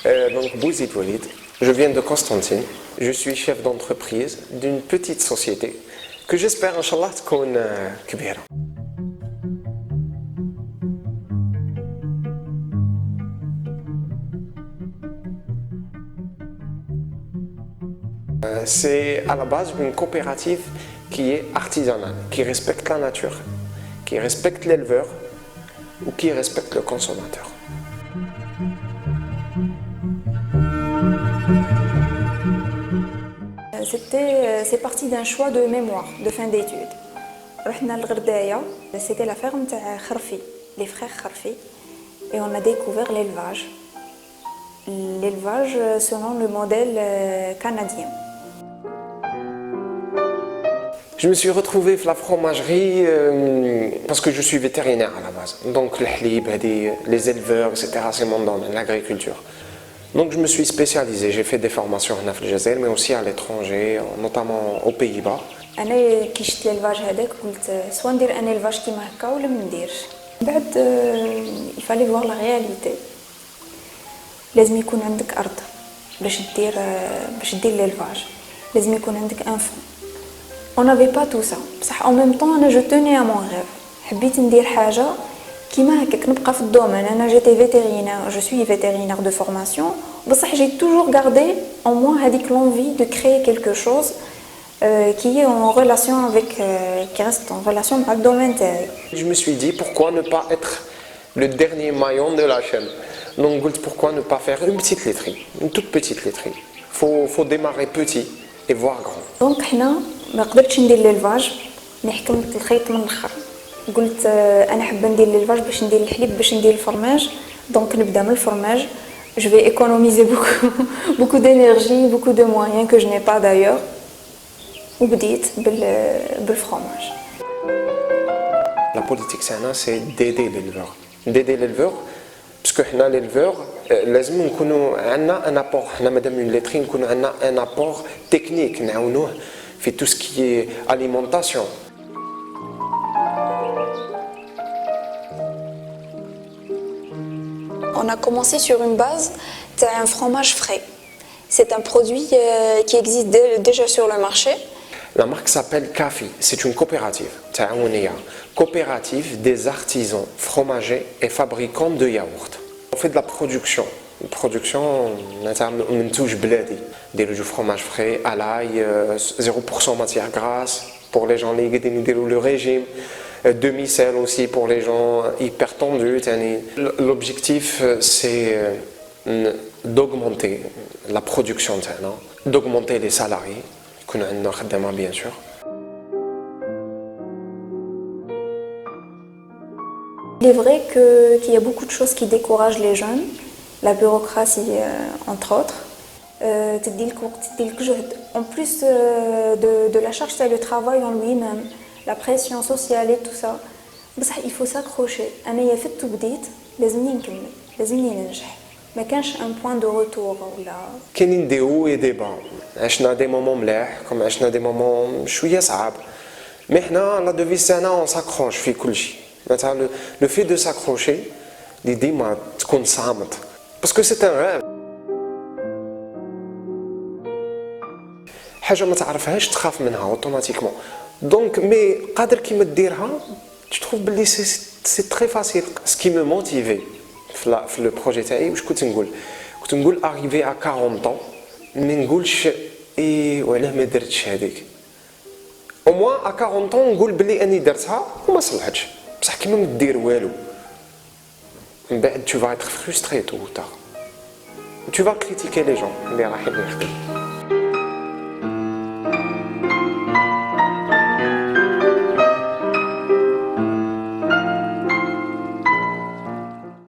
Donc Bouzid Walid, je viens de Constantine, je suis chef d'entreprise d'une petite société que j'espère Inch'Allah تكون كبيرة. C'est à la base une coopérative qui est artisanale, qui respecte la nature, qui respecte l'éleveur ou qui respecte le consommateur. C'est parti d'un choix de mémoire, de fin d'études. رحنا للغرداية, c'était la ferme تاع خرفي, les frères Kharfi, et on a découvert l'élevage. L'élevage selon le modèle canadien. Je me suis retrouvé à la fromagerie parce que je suis vétérinaire à la base. Donc les éleveurs, etc., c'est mon domaine, l'agriculture. Donc je me suis spécialisé, j'ai fait des formations en Algérie, mais aussi à l'étranger, notamment aux Pays-Bas. أنا كي شفت l'élevage هذاك قلت سواء ندير أنا élevage كيما هكا ولا ما نديرش. بعد il fallait voir la réalité. لازم يكون عندك أرض باش دير l'élevage. لازم يكون عندك un fonds. On n'avait pas tout ça. بصح en même temps أنا je tenais à mon rêve. حبيت ندير حاجة كيما هكاك نبقى في الدومين. أنا j'étais vétérinaire, je suis vétérinaire de formation. بصح j'ai toujours gardé en moi هذيك l'envie de créer quelque chose qui est en relation avec qui reste en relation avec le domaine تاعي. Je me suis dit pourquoi ne pas être le dernier maillon de la chaîne. Donc pourquoi ne pas faire une petite laiterie, une toute petite laiterie. Faut démarrer petit et voir grand. Donc حنا ما قدرتش ندير l'élevage, mais حكمت الخيط من الاخر. قلت انا حابه ندير l'élevage باش ندير الحليب باش ندير الفرماج. Donc نبدا من الفرماج. Je vais économiser beaucoup d'énergie, beaucoup de moyens que je n'ai pas d'ailleurs. وبديت بالفرماج. La politique c'est d'aider l'éleveur. D'aider l'éleveur parce que حنا l'éleveur لازم نكونوا عندنا un apport. حنا مادام une laiterie نكونوا عندنا un apport technique نعاونوه في tout ce qui est alimentation. On a commencé sur une base d'un fromage frais. C'est un produit qui existe déjà sur le marché. La marque s'appelle Kafi, c'est une coopérative, coopérative des artisans fromagers et fabricants de yaourt. On fait de la production, منتوج بلادي, du fromage frais à l'ail, 0% matière grasse pour les gens qui ont le régime, demi-sel aussi pour les gens hyper tendus. L'objectif c'est d'augmenter la production, d'augmenter les salariés. Bien sûr. Il est vrai qu'il y a beaucoup de choses qui découragent les jeunes, la bureaucratie entre autres. En plus de la charge, c'est le travail en lui-même, la pression sociale et tout ça. Il faut s'accrocher. أنا فت وبديت لازمني نكمل, لازمني ننجح. ما كانش ان بوين دو روتور ولا كاينين دي هو اي دي با. عشنا دي مومون ملاح كما عشنا دي مومون شويه صعاب, مي حنا لا دوفيس تاعنا اون ساكروش في كل شيء. مثلا لو في دو ساكروشي اللي ديما تكون صامت باسكو سي ان ريف. حاجه ما تعرفهاش تخاف منها اوتوماتيكمون. دونك مي قادر كيما ديرها تشوف باللي سي تري فاسيل. سكي مو موتيفي في لو بروجي تاعي واش كنت نقول arrivé à 40 ans ما نقولش اي وعلاه ما درتش هذيك. au moins à 40 ans نقول بلي اني درتها وما صلحتش, بصح كيما ما دير والو من بعد tu vas être frustré tôt ou tard. tu vas critiquer les gens اللي رايحين يخدموا.